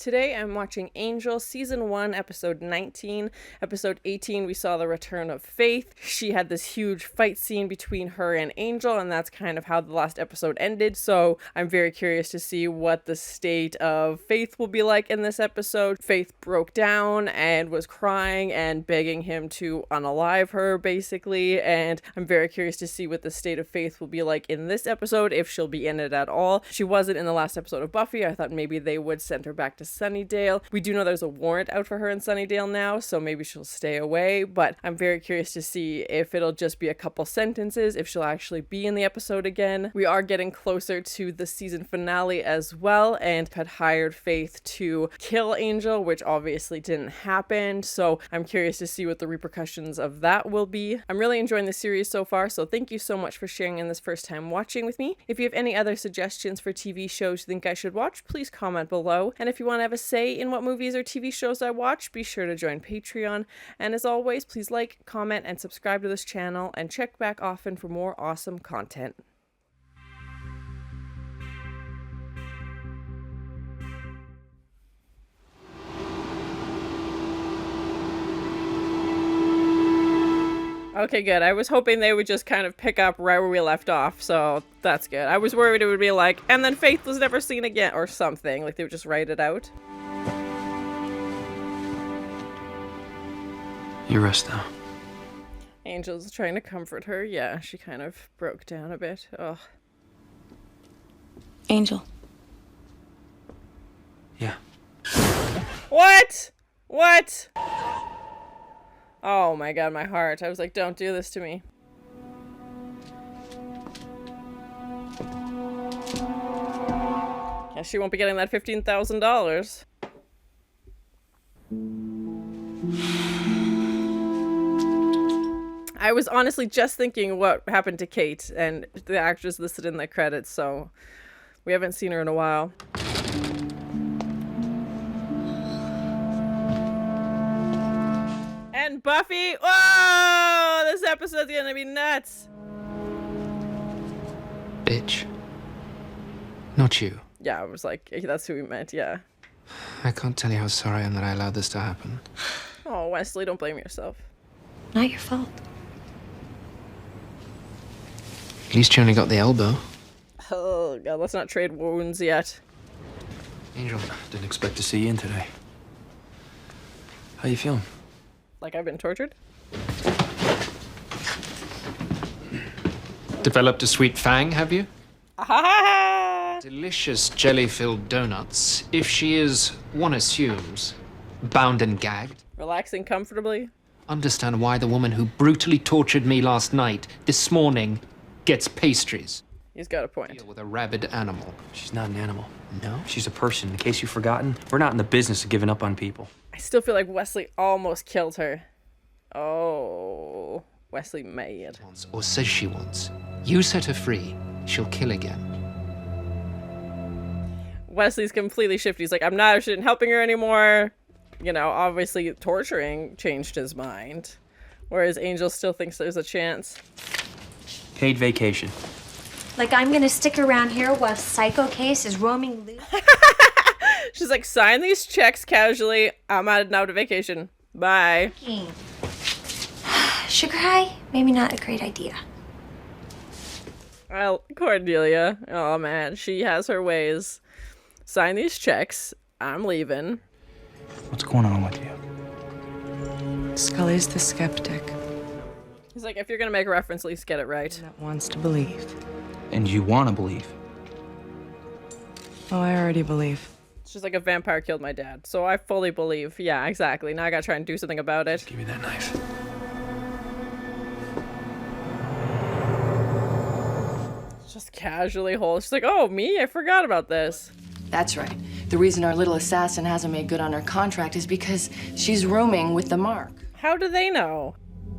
Today I'm watching Angel Season 1, Episode 19. Episode 18, we saw the return of Faith. She had this huge fight scene between her and Angel, and that's kind of how the last episode ended, so I'm very curious to see what the state of Faith will be like in this episode. Faith broke down and was crying and begging him to unalive her, basically, and I'm very curious to see what the state of Faith will be like in this episode, if she'll be in it at all. She wasn't in the last episode of Buffy. I thought maybe they would send her back to Sunnydale. We do know there's a warrant out for her in Sunnydale now, so maybe she'll stay away, but I'm very curious to see if it'll just be a couple sentences, if she'll actually be in the episode again. We are getting closer to the season finale as well, and had hired Faith to kill Angel, which obviously didn't happen, so I'm curious to see what the repercussions of that will be. I'm really enjoying the series so far, so thank you so much for sharing in this first time watching with me. If you have any other suggestions for TV shows you think I should watch, please comment below. And if you want to have a say in what movies or TV shows I watch, be sure to join Patreon. And as always, please like, comment, and subscribe to this channel, and check back often for more awesome content. Okay, good. I was hoping they would just kind of pick up right where we left off, so that's good. I was worried it would be like, and then Faith was never seen again, or something. Like, they would just write it out. You rest now. Angel's trying to comfort her. Yeah, she kind of broke down a bit. Ugh. Angel. Yeah. What? What? Oh my god, my heart. I was like, don't do this to me. Guess she won't be getting that $15,000. I was honestly just thinking what happened to Kate, and the actress listed in the credits, so we haven't seen her in a while. And Buffy, whoa! This episode's gonna be nuts. Bitch. Not you. Yeah, I was like, that's who we meant, yeah. I can't tell you how sorry I am that I allowed this to happen. Oh, Wesley, don't blame yourself. Not your fault. At least you only got the elbow. Oh god, let's not trade wounds yet. Angel, didn't expect to see you in today. How you feeling? Like I've been tortured? Developed a sweet fang, have you? Ah! Delicious jelly-filled donuts. If she is, one assumes, bound and gagged. Relaxing comfortably? Understand why the woman who brutally tortured me last night, this morning, gets pastries. He's got a point. Deal with a rabid animal. She's not an animal. No? She's a person. In case you've forgotten, we're not in the business of giving up on people. I still feel like Wesley almost killed her. Oh, Wesley made. Wants, or says she wants. You set her free, she'll kill again. Wesley's completely shifty. He's like, I'm not interested in helping her anymore. You know, obviously torturing changed his mind. Whereas Angel still thinks there's a chance. Paid vacation. Like I'm gonna stick around here while Psycho Case is roaming loose. She's like, sign these checks casually. I'm out of vacation. Bye. Sugar high? Maybe not a great idea. Well, Cordelia. Oh man, she has her ways. Sign these checks. I'm leaving. What's going on with you? Scully's the skeptic He's like, if you're gonna make a reference, at least get it right. that wants to believe. And you want to believe. Oh, I already believe. She's like, a vampire killed my dad. So I fully believe. Yeah, exactly. Now I gotta try and do something about it. Give me that knife. Just casually hold. She's like, oh, me? I forgot about this. That's right. The reason our little assassin hasn't made good on her contract is because she's rooming with the mark. How do they know?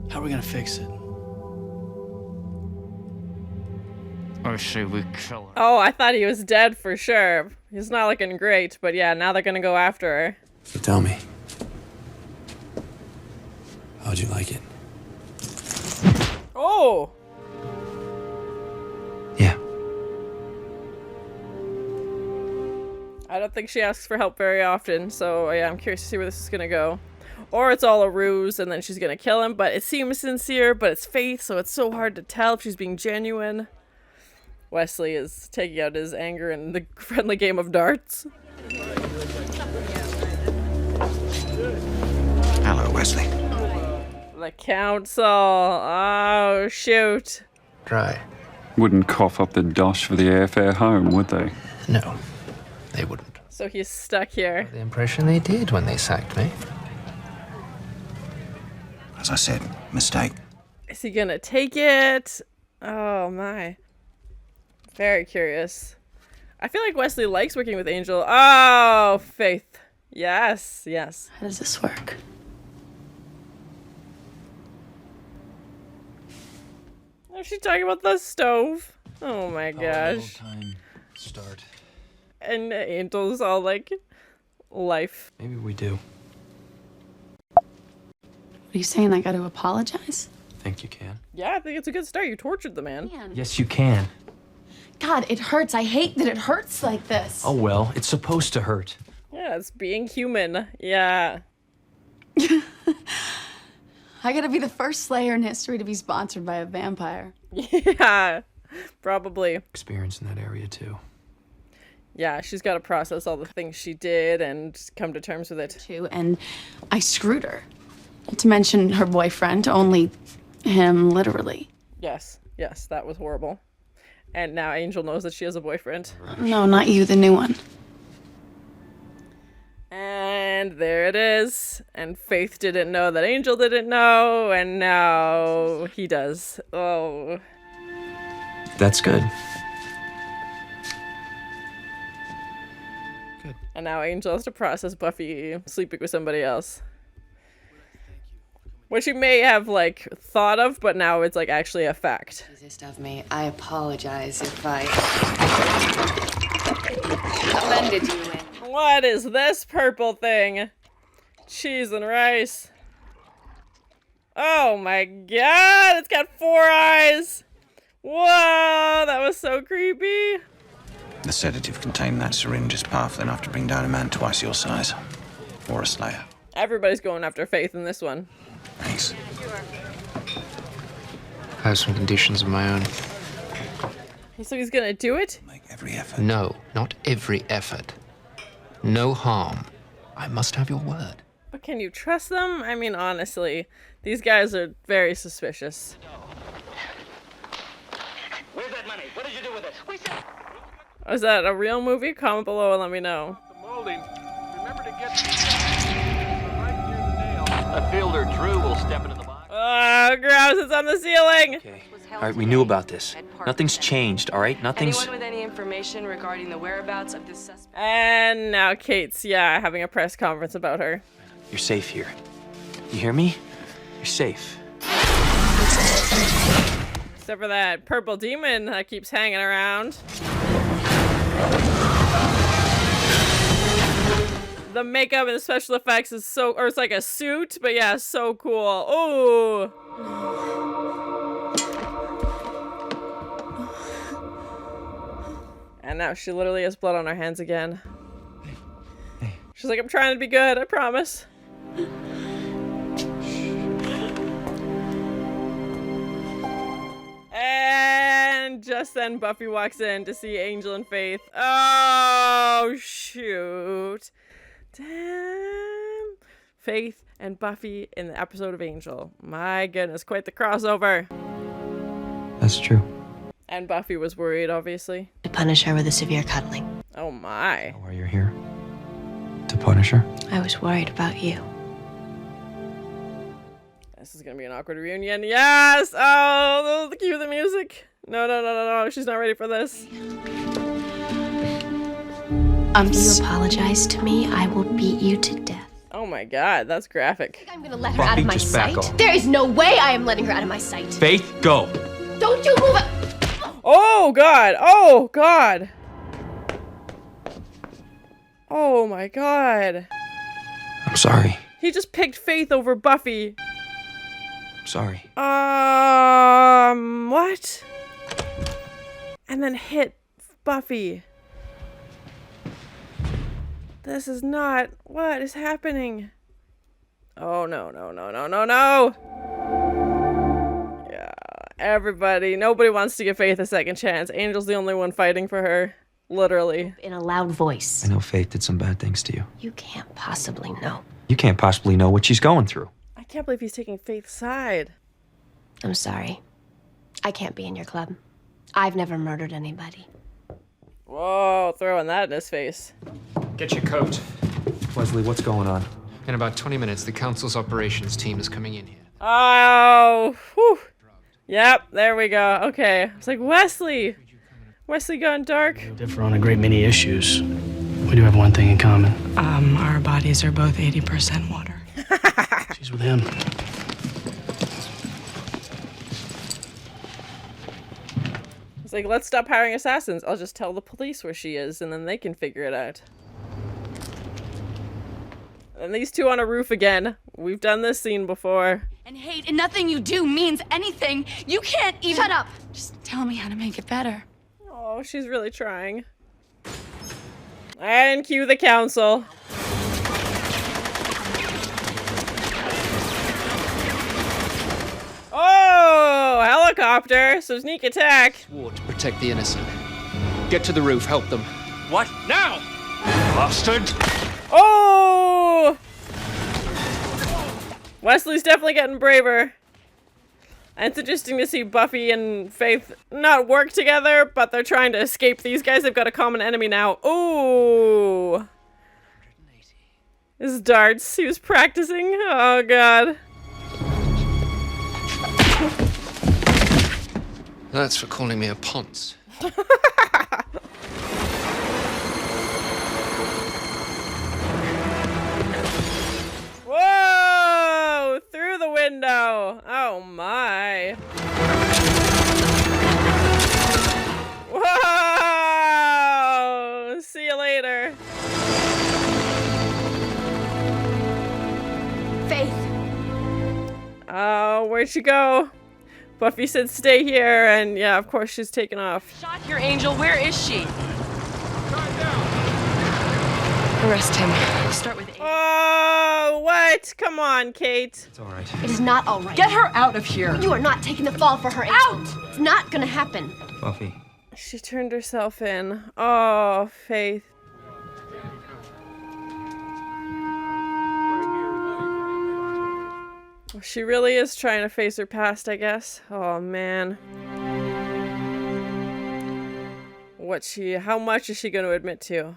How are we gonna fix it? Or should we kill her? Oh, I thought he was dead for sure. He's not looking great, but yeah, now they're gonna go after her. So tell me. How'd you like it? Oh! Yeah. I don't think she asks for help very often, so yeah, I'm curious to see where this is gonna go. Or it's all a ruse and then she's gonna kill him, but it seems sincere, but it's Faith, so it's so hard to tell if she's being genuine. Wesley is taking out his anger in the friendly game of darts. Hello, Wesley. The council. Oh, shoot. Try. Wouldn't cough up the dosh for the airfare home, would they? No, they wouldn't. So he's stuck here. The impression they did when they sacked me. As I said, mistake. Is he gonna take it? Oh my. Very curious. I feel like Wesley likes working with Angel. Oh, Faith. Yes, yes. How does this work? Oh, she's talking about the stove. Oh my gosh. Time start. And Angel's all like, life. Maybe we do. What are you saying? I got to apologize? Think you can? Yeah, I think it's a good start. You tortured the man. Yes, you can. God, it hurts. I hate that it hurts like this. Oh well, it's supposed to hurt. Yeah, it's being human. Yeah. I gotta be the first Slayer in history to be sponsored by a vampire. Yeah, probably. Experience in that area too. Yeah, she's got to process all the things she did and come to terms with it. Too, and I screwed her. Not to mention her boyfriend, only him, literally. Yes, yes, that was horrible. And now Angel knows that she has a boyfriend. No, not you, the new one. And there it is. And Faith didn't know that Angel didn't know, and now he does. Oh. That's good. And now Angel has to process Buffy sleeping with somebody else. Which she may have, like, thought of, but now it's, like, actually a fact. Easiest of me. I apologize if I offended you. What is this purple thing? Cheese and rice. Oh my god, it's got 4 eyes. Whoa, that was so creepy. The sedative contained in that syringe is powerful enough to bring down a man twice your size. Or a Slayer. Everybody's going after Faith in this one. Thanks. I have some conditions of my own. So he's gonna do it? Make every effort. No, not every effort. No harm. I must have your word. But can you trust them? I mean, honestly, these guys are very suspicious. Where's that money? What did you do with it? Is that a real movie? Comment below and let me know. The molding. Remember to get right near the nail. A fielder Drew will step into the box. Oh, gross, it's on the ceiling. Okay. All right, we knew about this. Nothing's changed, all right? Nothing's... Anyone with any information regarding the whereabouts of this suspect? And now Kate's, having a press conference about her. You're safe here. You hear me? You're safe. Except for that purple demon that keeps hanging around. The makeup and the special effects is so, or it's like a suit, but yeah, so cool. Oh. And now she literally has blood on her hands again. Hey. She's like, I'm trying to be good, I promise. And just then Buffy walks in to see Angel and Faith. Oh, shoot. Damn. Faith and Buffy in the episode of Angel. My goodness, quite the crossover. That's true. And Buffy was worried, obviously. To punish her with a severe cuddling. Oh my. Why you're here? To punish her? I was worried about you. This is gonna be an awkward reunion. Yes! Oh, cue the music. No. She's not ready for this. If you apologize to me, I will beat you to death. Oh my god, that's graphic. I'm gonna let her Buffy, out of my just back sight. off. There is no way I am letting her out of my sight. Faith, go! Don't you move it! Oh god! Oh god! Oh my god. I'm sorry. He just picked Faith over Buffy. I'm sorry. What? And then hit Buffy. This is not... What is happening? Oh, no, no, no, no, no, no! Yeah, everybody. Nobody wants to give Faith a second chance. Angel's the only one fighting for her. Literally. In a loud voice. I know Faith did some bad things to you. You can't possibly know. You can't possibly know what she's going through. I can't believe he's taking Faith's side. I'm sorry. I can't be in your club. I've never murdered anybody. Whoa, throwing that in his face. Get your coat. Wesley, what's going on? In about 20 minutes, the council's operations team is coming in here. Oh, whew. Yep, there we go. Okay. It's like, Wesley! Wesley gone dark. We differ on a great many issues. We do have one thing in common. Our bodies are both 80% water. She's with him. It's like, let's stop hiring assassins. I'll just tell the police where she is, and then they can figure it out. And these two on a roof again. We've done this scene before. And hate, and nothing you do means anything. You can't even... Shut up! Just tell me how to make it better. Oh, she's really trying. And cue the council. Oh, helicopter. So sneak attack. War to protect the innocent. Get to the roof, help them. What? Now! Bastard! Oh! Wesley's definitely getting braver. And it's interesting to see Buffy and Faith not work together, but they're trying to escape these guys. They've got a common enemy now. Ooh! His darts. He was practicing. Oh, God. That's for calling me a ponce. Whoa! Through the window. Oh, my. Whoa! See you later. Faith! Oh, where'd she go? Buffy said stay here, and yeah, of course she's taken off. Shot your angel. Where is she? Arrest him. Start with A. Oh, what? Come on, Kate. It's all right. It is not all right. Get her out of here. You are not taking the fall for her, Angel. Out! It's not gonna happen. Buffy. She turned herself in. Oh, Faith. She really is trying to face her past, I guess. Oh, man. How much is she going to admit to?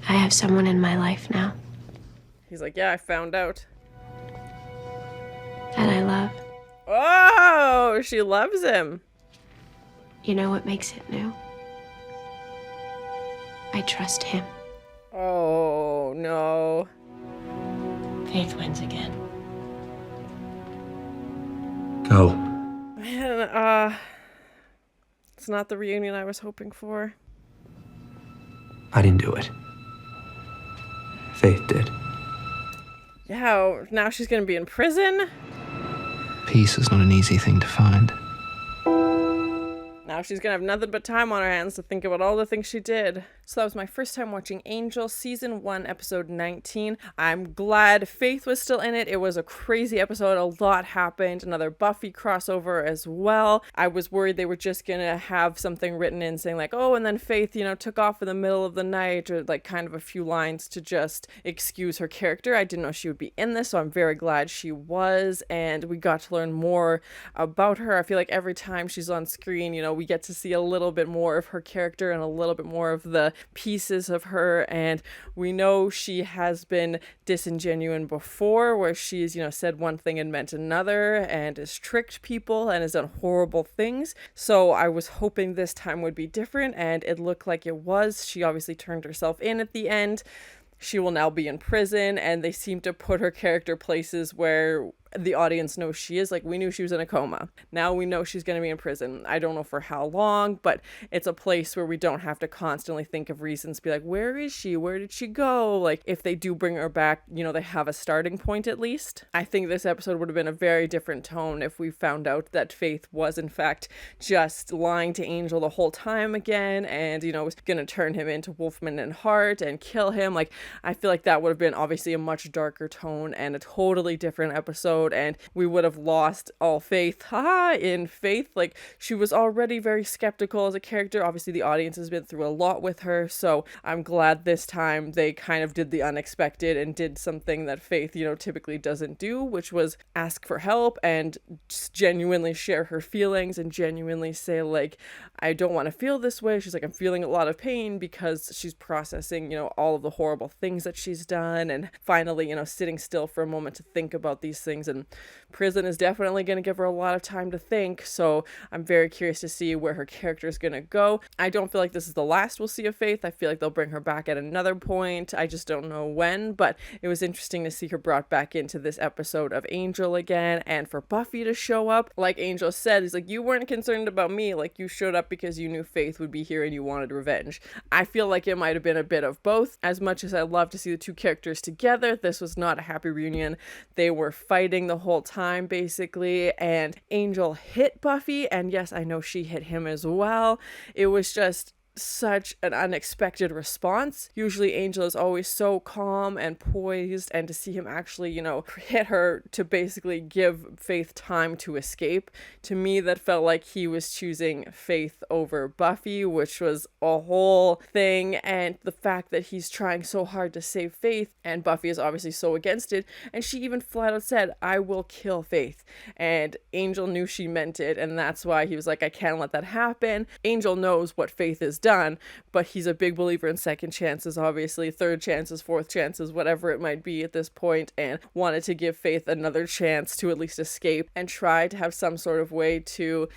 I have someone in my life now He's like, yeah, I found out. that I love. Oh, she loves him. You know what makes it new? I trust him. Oh, no. Faith wins again. Go. Man, it's not the reunion I was hoping for. I didn't do it. Faith did. Yeah, now she's gonna be in prison? Peace is not an easy thing to find. Now she's gonna have nothing but time on her hands to think about all the things she did. So that was my first time watching Angel, season 1, episode 19. I'm glad Faith was still in it. It was a crazy episode. A lot happened. Another Buffy crossover as well. I was worried they were just gonna have something written in saying like, oh, and then Faith, took off in the middle of the night, or like kind of a few lines to just excuse her character. I didn't know she would be in this, so I'm very glad she was, and we got to learn more about her. I feel like every time she's on screen, we get to see a little bit more of her character and a little bit more of the pieces of her, and we know she has been disingenuous before, where she's said one thing and meant another, and has tricked people and has done horrible things. So I was hoping this time would be different, and it looked like it was. She obviously turned herself in at the end. She will now be in prison, and they seem to put her character places where the audience knows she is. Like, we knew she was in a coma. Now we know she's going to be in prison. I don't know for how long, but it's a place where we don't have to constantly think of reasons to be like, where is she? Where did she go? Like, if they do bring her back, you know, they have a starting point at least. I think this episode would have been a very different tone if we found out that Faith was in fact just lying to Angel the whole time again, and, you know, was going to turn him into Wolfman and Hart and kill him. Like, I feel like that would have been obviously a much darker tone and a totally different episode, and we would have lost all faith in Faith. Like, she was already very skeptical as a character. Obviously the audience has been through a lot with her, so I'm glad this time they kind of did the unexpected and did something that Faith, you know, typically doesn't do, which was ask for help and just genuinely share her feelings and genuinely say, like, I don't want to feel this way. She's like, I'm feeling a lot of pain, because she's processing, you know, all of the horrible things that she's done, and finally, you know, sitting still for a moment to think about these things. And prison is definitely going to give her a lot of time to think, so I'm very curious to see where her character is going to go. I don't feel like this is the last we'll see of Faith. I feel like they'll bring her back at another point. I just don't know when, but it was interesting to see her brought back into this episode of Angel again, and for Buffy to show up. Like Angel said, he's like, you weren't concerned about me, like, you showed up because you knew Faith would be here and you wanted revenge. I feel like it might have been a bit of both. As much as I love to see the two characters together, this was not a happy reunion. They were fighting the whole time basically, and Angel hit Buffy, and yes, I know she hit him as well. It was just such an unexpected response. Usually Angel is always so calm and poised, and to see him actually, you know, hit her to basically give Faith time to escape, to me that felt like he was choosing Faith over Buffy, which was a whole thing. And the fact that he's trying so hard to save Faith, and Buffy is obviously so against it, and she even flat out said, I will kill Faith, and Angel knew she meant it, and that's why he was like, I can't let that happen. Angel knows what Faith is done, but he's a big believer in second chances, obviously, third chances, fourth chances, whatever it might be at this point, and wanted to give Faith another chance to at least escape and try to have some sort of way to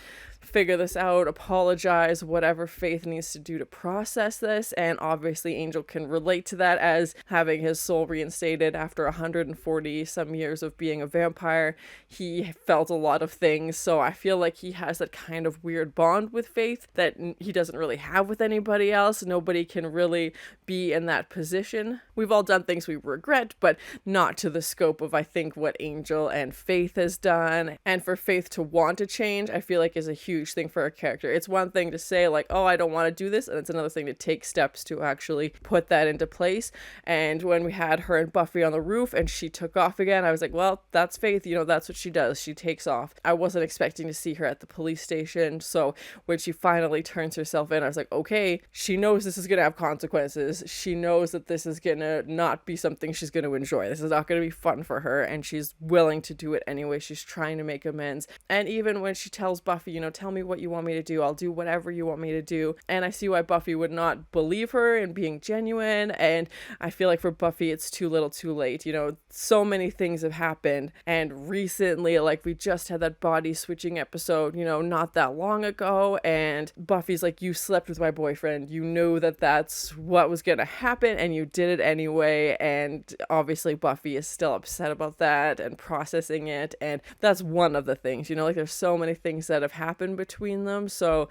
figure this out, apologize, whatever Faith needs to do to process this. And obviously Angel can relate to that, as having his soul reinstated after 140 some years of being a vampire, he felt a lot of things. So I feel like he has that kind of weird bond with Faith that he doesn't really have with anybody else. Nobody can really be in that position. We've all done things we regret, but not to the scope of, I think, what Angel and Faith has done. And for Faith to want to change, I feel like is a huge thing for a character. It's one thing to say, like, oh, I don't want to do this, and it's another thing to take steps to actually put that into place. And when we had her and Buffy on the roof and she took off again, I was like, well, that's Faith, you know, that's what she does. She takes off. I wasn't expecting to see her at the police station, so when she finally turns herself in, I was like, okay, she knows this is gonna have consequences. She knows that this is gonna not be something she's gonna enjoy. This is not gonna be fun for her, and she's willing to do it anyway. She's trying to make amends. And even when she tells Buffy, you know, tell me what you want me to do, I'll do whatever you want me to do. And I see why Buffy would not believe her in being genuine, and I feel like for Buffy it's too little too late. You know, so many things have happened, and recently, like, we just had that body switching episode, you know, not that long ago, and Buffy's like, you slept with my boyfriend, you knew that that's what was gonna happen, and you did it anyway. And obviously Buffy is still upset about that and processing it, and that's one of the things, you know, like, there's so many things that have happened between them, so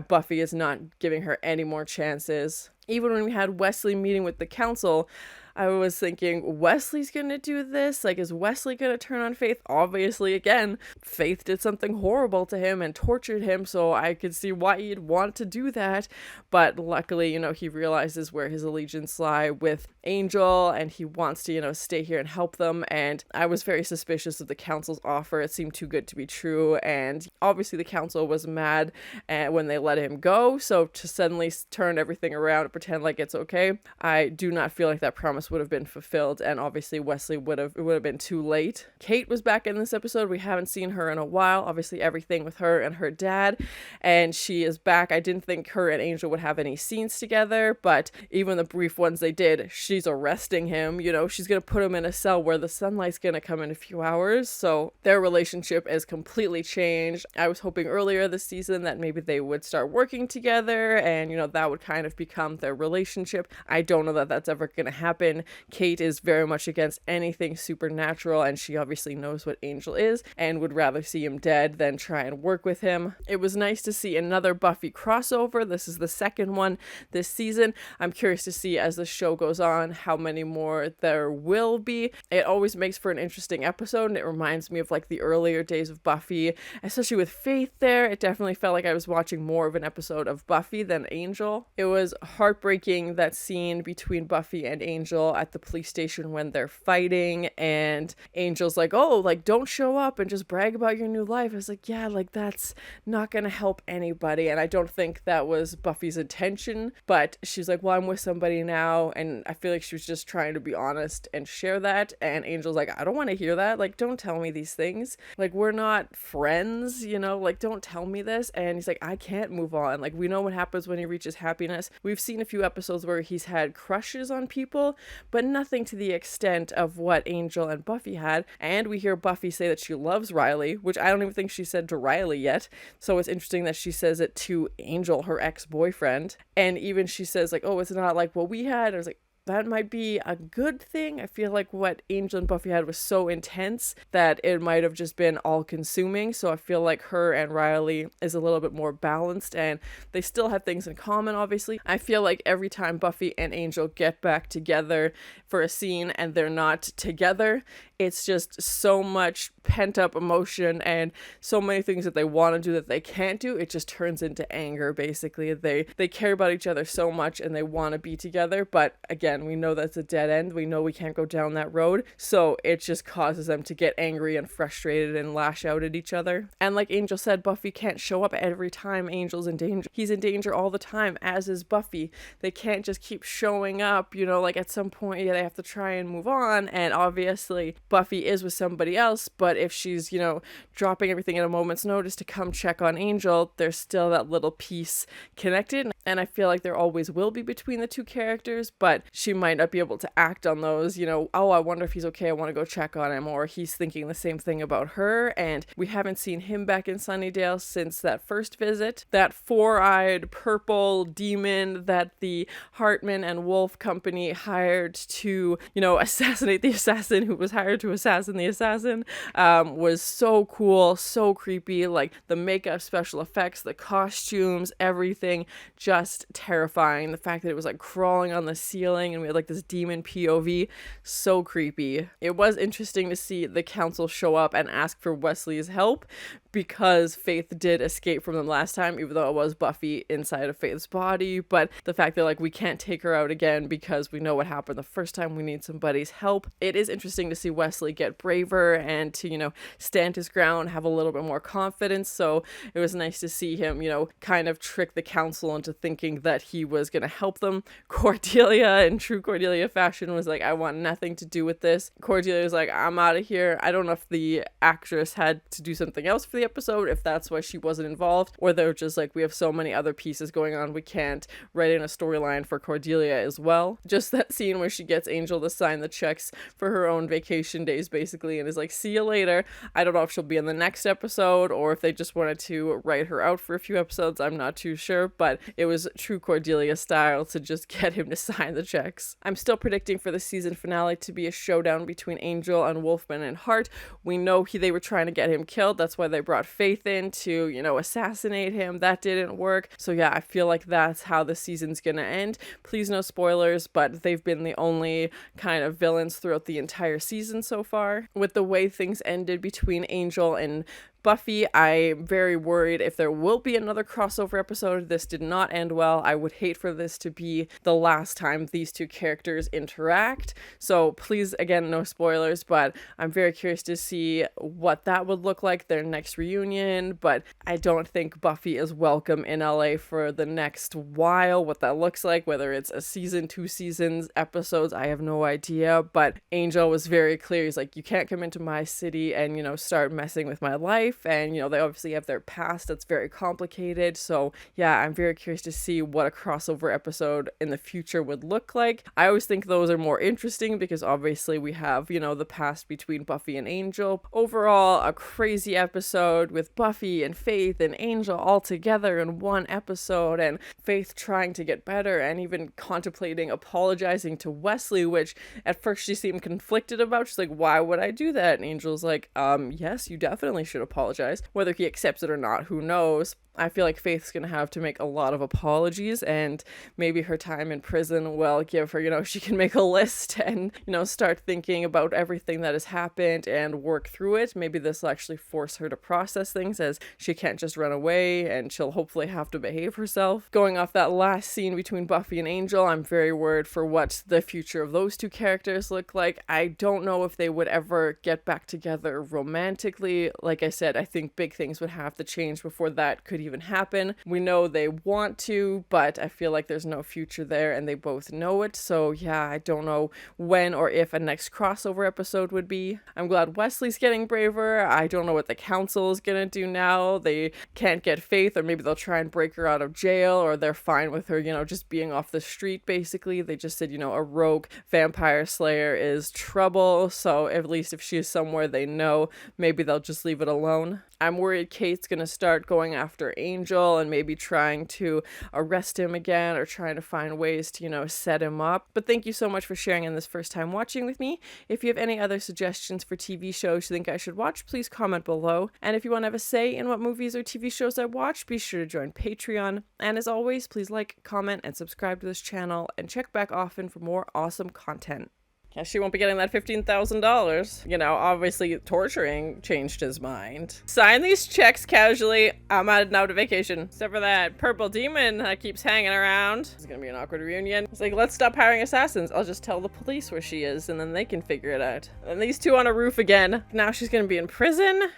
Buffy is not giving her any more chances. Even when we had Wesley meeting with the council, I was thinking, Wesley's gonna do this? Like, is Wesley gonna turn on Faith? Obviously, again, Faith did something horrible to him and tortured him, so I could see why he'd want to do that. But luckily, you know, he realizes where his allegiance lie with Angel, and he wants to, you know, stay here and help them. And I was very suspicious of the council's offer. It seemed too good to be true, and obviously the council was mad when they let him go, so to suddenly turn everything around and pretend like it's okay, I do not feel like that promise would have been fulfilled. And obviously Wesley would have been too late. Kate was back in this episode. We haven't seen her in a while. Obviously everything with her and her dad, and she is back. I didn't think her and Angel would have any scenes together, but even the brief ones they did, she's arresting him, you know, she's gonna put him in a cell where the sunlight's gonna come in a few hours, so their relationship is completely changed. I was hoping earlier this season that maybe they would start working together, and, you know, that would kind of become their relationship. I don't know that that's ever gonna happen. again, Kate is very much against anything supernatural, and she obviously knows what Angel is and would rather see him dead than try and work with him. It was nice to see another Buffy crossover. This is the second one this season. I'm curious to see as the show goes on how many more there will be. It always makes for an interesting episode, and it reminds me of like the earlier days of Buffy, especially with Faith there. It definitely felt like I was watching more of an episode of Buffy than Angel. It was heartbreaking, that scene between Buffy and Angel at the police station when they're fighting, and Angel's like, oh, like, don't show up and just brag about your new life. I was like, yeah, like, that's not gonna help anybody, and I don't think that was Buffy's intention, but she's like, well, I'm with somebody now, and I feel like she was just trying to be honest and share that, and Angel's like, I don't want to hear that, like, don't tell me these things, like, we're not friends, you know, like, don't tell me this. And he's like, I can't move on, like, we know what happens when he reaches happiness. We've seen a few episodes where he's had crushes on people, but nothing to the extent of what Angel and Buffy had. And we hear Buffy say that she loves Riley, which I don't even think she said to Riley yet, so it's interesting that she says it to Angel, her ex-boyfriend. And even she says like, oh, it's not like what we had. I was like, that might be a good thing. I feel like what Angel and Buffy had was so intense that it might have just been all-consuming. So I feel like her and Riley is a little bit more balanced, and they still have things in common, obviously. I feel like every time Buffy and Angel get back together for a scene and they're not together, it's just so much pent-up emotion and so many things that they want to do that they can't do. It just turns into anger, basically. They care about each other so much and they want to be together, but again, we know that's a dead end. We know we can't go down that road, so it just causes them to get angry and frustrated and lash out at each other. And like Angel said, Buffy can't show up every time Angel's in danger. He's in danger all the time, as is Buffy. They can't just keep showing up, you know, like at some point they have to try and move on, and obviously Buffy is with somebody else, but if she's, you know, dropping everything at a moment's notice to come check on Angel, there's still that little piece connected, and I feel like there always will be between the two characters, but she might not be able to act on those, you know, oh, I wonder if he's okay, I want to go check on him, or he's thinking the same thing about her. And we haven't seen him back in Sunnydale since that first visit. That four-eyed purple demon that the Hartman and Wolf company hired to, you know, assassinate the assassin who was hired to assassin the assassin, was so cool, so creepy. Like the makeup, special effects, the costumes, everything just terrifying. The fact that it was like crawling on the ceiling and we had like this demon POV, so creepy. It was interesting to see the council show up and ask for Wesley's help, because Faith did escape from them last time, even though it was Buffy inside of Faith's body. But the fact that like we can't take her out again because we know what happened the first time, we need somebody's help. It is interesting to see Wesley get braver and to, you know, stand his ground, have a little bit more confidence. So it was nice to see him, you know, kind of trick the council into thinking that he was going to help them. Cordelia, in true Cordelia fashion, was like, I want nothing to do with this. Cordelia was like, I'm out of here. I don't know if the actress had to do something else for the episode, if that's why she wasn't involved, or they're just like, we have so many other pieces going on, we can't write in a storyline for Cordelia as well. Just that scene where she gets Angel to sign the checks for her own vacation days, basically, and is like, see you later. I don't know if she'll be in the next episode or if they just wanted to write her out for a few episodes. I'm not too sure, but it was true Cordelia style to just get him to sign the checks. I'm still predicting for the season finale to be a showdown between Angel and Wolfman and Hart. We know they were trying to get him killed. That's why they brought Faith in to, you know, assassinate him. That didn't work. So yeah, I feel like that's how the season's gonna end. Please no spoilers, but they've been the only kind of villains throughout the entire season so far. With the way things ended between Angel and Buffy, I'm very worried if there will be another crossover episode. This did not end well. I would hate for this to be the last time these two characters interact. So please, again, no spoilers, but I'm very curious to see what that would look like, their next reunion. But I don't think Buffy is welcome in LA for the next while. What that looks like, whether it's a season, 2 seasons, episodes, I have no idea. But Angel was very clear. He's like, you can't come into my city and, you know, start messing with my life. life, and, you know, they obviously have their past that's very complicated. So yeah, I'm very curious to see what a crossover episode in the future would look like. I always think those are more interesting because obviously we have, you know, the past between Buffy and Angel. Overall, a crazy episode with Buffy and Faith and Angel all together in one episode, and Faith trying to get better and even contemplating apologizing to Wesley, which at first she seemed conflicted about. She's like, why would I do that? And Angel's like, yes, you definitely should apologize. Whether he accepts it or not, who knows? I feel like Faith's gonna have to make a lot of apologies, and maybe her time in prison will give her, you know, she can make a list and, you know, start thinking about everything that has happened and work through it. Maybe this will actually force her to process things, as she can't just run away and she'll hopefully have to behave herself. Going off that last scene between Buffy and Angel, I'm very worried for what the future of those two characters look like. I don't know if they would ever get back together romantically. Like I said, I think big things would have to change before that could even happen. We know they want to, but I feel like there's no future there, and they both know it. So yeah, I don't know when or if a next crossover episode would be. I'm glad Wesley's getting braver. I don't know what the council is gonna do now. They can't get Faith, or maybe they'll try and break her out of jail, or they're fine with her, you know, just being off the street basically. They just said, you know, a rogue vampire slayer is trouble, so at least if she is somewhere they know, maybe they'll just leave it alone. I'm worried Kate's gonna start going after Angel and maybe trying to arrest him again, or trying to find ways to, you know, set him up. But thank you so much for sharing in this first time watching with me. If you have any other suggestions for TV shows you think I should watch, please comment below. And if you want to have a say in what movies or TV shows I watch, be sure to join Patreon. And as always, please like, comment, and subscribe to this channel, and check back often for more awesome content. Yeah, she won't be getting that $15,000. You know, obviously torturing changed his mind. Sign these checks casually. I'm out of vacation. Except for that purple demon that keeps hanging around. It's gonna be an awkward reunion. It's like, let's stop hiring assassins. I'll just tell the police where she is, and then they can figure it out. And these two on a roof again. Now she's gonna be in prison.